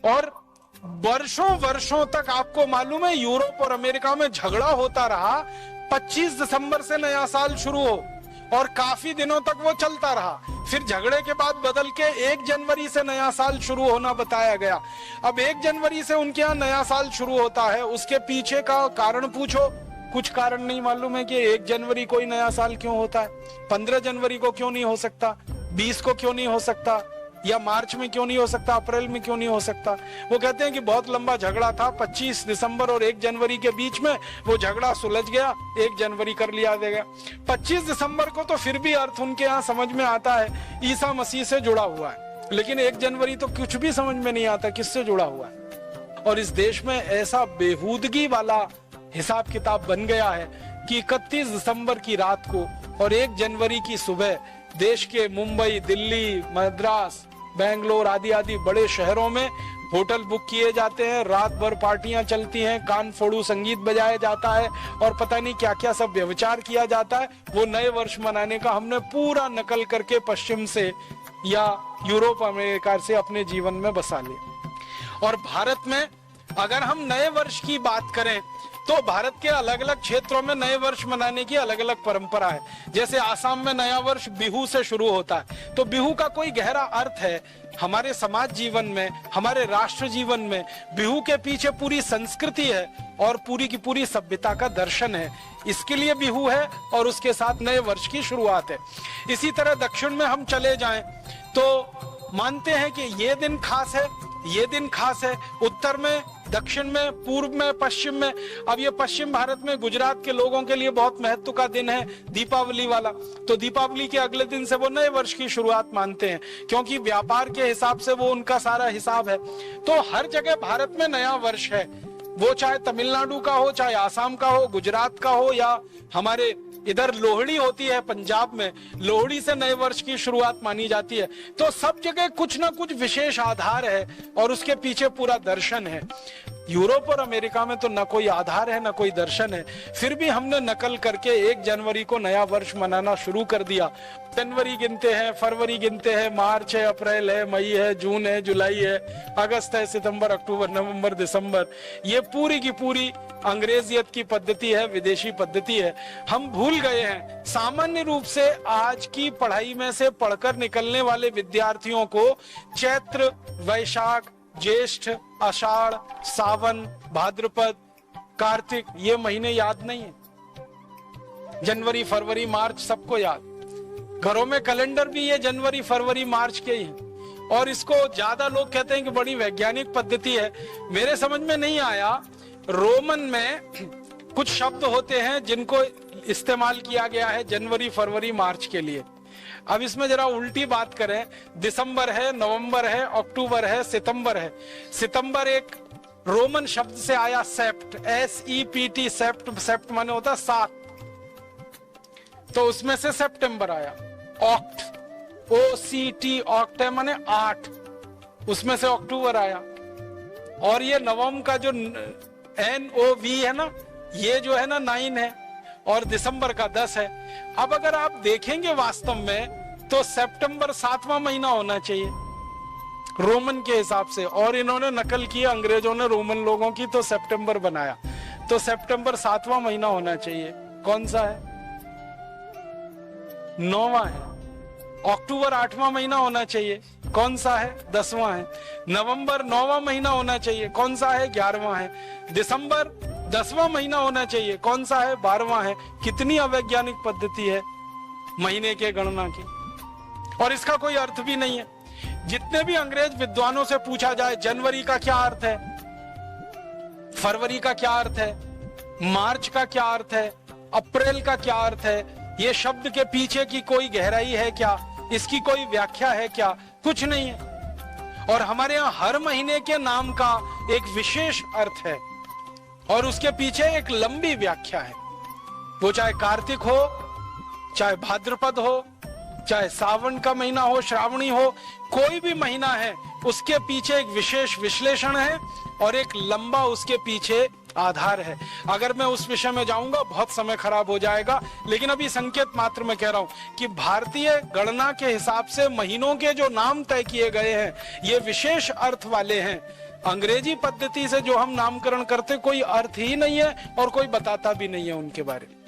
और वर्षों वर्षों तक आपको मालूम है यूरोप और अमेरिका में झगड़ा होता रहा। 25 दिसंबर से नया साल शुरू हो और काफी दिनों तक वो चलता रहा। फिर झगड़े के बाद बदल के 1 जनवरी से नया साल शुरू होना बताया गया। अब 1 जनवरी से उनके यहाँ नया साल शुरू होता है, उसके पीछे का कारण पूछो, कुछ कारण नहीं मालूम है कि 1 जनवरी को ही नया साल क्यों होता है, 15 जनवरी को क्यों नहीं हो सकता, 20 को क्यों नहीं हो सकता, या मार्च में क्यों नहीं हो सकता, अप्रैल में क्यों नहीं हो सकता। वो कहते हैं कि बहुत लंबा झगड़ा था 25 दिसंबर और 1 जनवरी के बीच में, वो झगड़ा सुलझ गया, 1 जनवरी कर लिया गया। 25 दिसंबर को तो फिर भी अर्थ उनके यहाँ समझ में आता है, ईसा मसीह से जुड़ा हुआ है, लेकिन 1 जनवरी तो कुछ भी समझ में नहीं आता किससे जुड़ा हुआ है। और इस देश में ऐसा बेहूदगी वाला हिसाब किताब बन गया है कि 31 दिसंबर की रात को और 1 जनवरी की सुबह देश के मुंबई, दिल्ली, मद्रास, बेंगलोर आदि आदि बड़े शहरों में होटल बुक किए जाते हैं, रात भर पार्टियां चलती हैं, कान फोड़ू संगीत बजाया जाता है और पता नहीं क्या क्या सब व्यभिचार किया जाता है। वो नए वर्ष मनाने का हमने पूरा नकल करके पश्चिम से या यूरोप अमेरिका से अपने जीवन में बसा लिया। और भारत में अगर हम नए वर्ष की बात करें तो भारत के अलग अलग क्षेत्रों में नए वर्ष मनाने की अलग अलग परंपरा है। जैसे आसाम में नया वर्ष बिहू से शुरू होता है, तो बिहू का कोई गहरा अर्थ है हमारे समाज जीवन में, हमारे राष्ट्र जीवन में। बिहू के पीछे पूरी संस्कृति है और पूरी की पूरी सभ्यता का दर्शन है, इसके लिए बिहू है और उसके साथ नए वर्ष की शुरुआत है। इसी तरह दक्षिण में हम चले जाएं तो मानते हैं कि ये दिन खास है, ये दिन खास है। उत्तर में, दक्षिण में, पूर्व में, पश्चिम में। अब ये पश्चिम भारत में गुजरात के लोगों के लिए बहुत महत्व का दिन है, दीपावली वाला। तो दीपावली के अगले दिन से वो नए वर्ष की शुरुआत मानते हैं, क्योंकि व्यापार के हिसाब से वो उनका सारा हिसाब है। तो हर जगह भारत में नया वर्ष है, वो चाहे तमिलनाडु का हो, चाहे आसाम का हो, गुजरात का हो, या हमारे इधर लोहड़ी होती है पंजाब में, लोहड़ी से नए वर्ष की शुरुआत मानी जाती है। तो सब जगह कुछ ना कुछ विशेष आधार है और उसके पीछे पूरा दर्शन है। यूरोप और अमेरिका में तो न कोई आधार है न कोई दर्शन है, फिर भी हमने नकल करके 1 जनवरी को नया वर्ष मनाना शुरू कर दिया। जनवरी गिनते हैं, फरवरी गिनते हैं, मार्च है, अप्रैल है, मई है, जून है, जुलाई है, अगस्त है, सितंबर, अक्टूबर, नवंबर, दिसंबर। ये पूरी की पूरी अंग्रेजियत की पद्धति है, विदेशी पद्धति है। हम भूल गए हैं। सामान्य रूप से आज की पढ़ाई में से पढ़कर निकलने वाले विद्यार्थियों को चैत्र, वैशाख, ज्येष्ठ, आषाढ़, सावन, भाद्रपद, कार्तिक ये महीने याद नहीं है। जनवरी, फरवरी, मार्च सबको याद। घरों में कैलेंडर भी ये जनवरी, फरवरी, मार्च के ही हैं। और इसको ज्यादा लोग कहते हैं कि बड़ी वैज्ञानिक पद्धति है। मेरे समझ में नहीं आया, रोमन में कुछ शब्द होते हैं जिनको इस्तेमाल किया गया है जनवरी, फरवरी, मार्च के लिए। अब इसमें जरा उल्टी बात करें, दिसंबर है, नवंबर है, अक्टूबर है, सितंबर है। सितंबर एक रोमन शब्द से आया, सेप्ट, SEPT, सेप्ट, सेप्ट माने होता 7, तो उसमें से सितंबर आया। ऑक्ट, OCT, ऑक्ट है माने 8, उसमें से अक्टूबर आया। और ये नवम का जो NOV है ना, ये जो है ना 9 है, और दिसंबर का 10 है। अब अगर आप देखेंगे वास्तव में तो सितंबर 7वां महीना होना चाहिए रोमन के हिसाब से, और इन्होंने नकल किया, अंग्रेजों ने रोमन लोगों की, तो सितंबर बनाया। तो सितंबर 7वां महीना होना चाहिए। कौन सा है? 9वां है। अक्टूबर 8वां महीना होना चाहिए। कौन सा है? 10वां है। नवंबर 9वां महीना होना चाहिए। कौन सा है? 11वां है। दिसंबर 10वां महीना होना चाहिए। कौन सा है? 12वां है। कितनी अवैज्ञानिक पद्धति है महीने के गणना की, और इसका कोई अर्थ भी नहीं है। जितने भी अंग्रेज विद्वानों से पूछा जाए जनवरी का क्या अर्थ है, फरवरी का क्या अर्थ है, मार्च का क्या अर्थ है, अप्रैल का क्या अर्थ है, ये शब्द के पीछे की कोई गहराई है क्या, इसकी कोई व्याख्या है क्या? कुछ नहीं है। और हमारे यहाँ हर महीने के नाम का एक विशेष अर्थ है और उसके पीछे एक लंबी व्याख्या है। वो चाहे कार्तिक हो, चाहे भाद्रपद हो, चाहे सावन का महीना हो, श्रावणी हो, कोई भी महीना है, उसके पीछे एक विशेष विश्लेषण है और एक लंबा उसके पीछे आधार है। अगर मैं उस विषय में जाऊंगा बहुत समय खराब हो जाएगा, लेकिन अभी संकेत मात्र में कह रहा हूं कि भारतीय गणना के हिसाब से महीनों के जो नाम तय किए गए हैं ये विशेष अर्थ वाले हैं। अंग्रेजी पद्धति से जो हम नामकरण करते कोई अर्थ ही नहीं है और कोई बताता भी नहीं है उनके बारे में।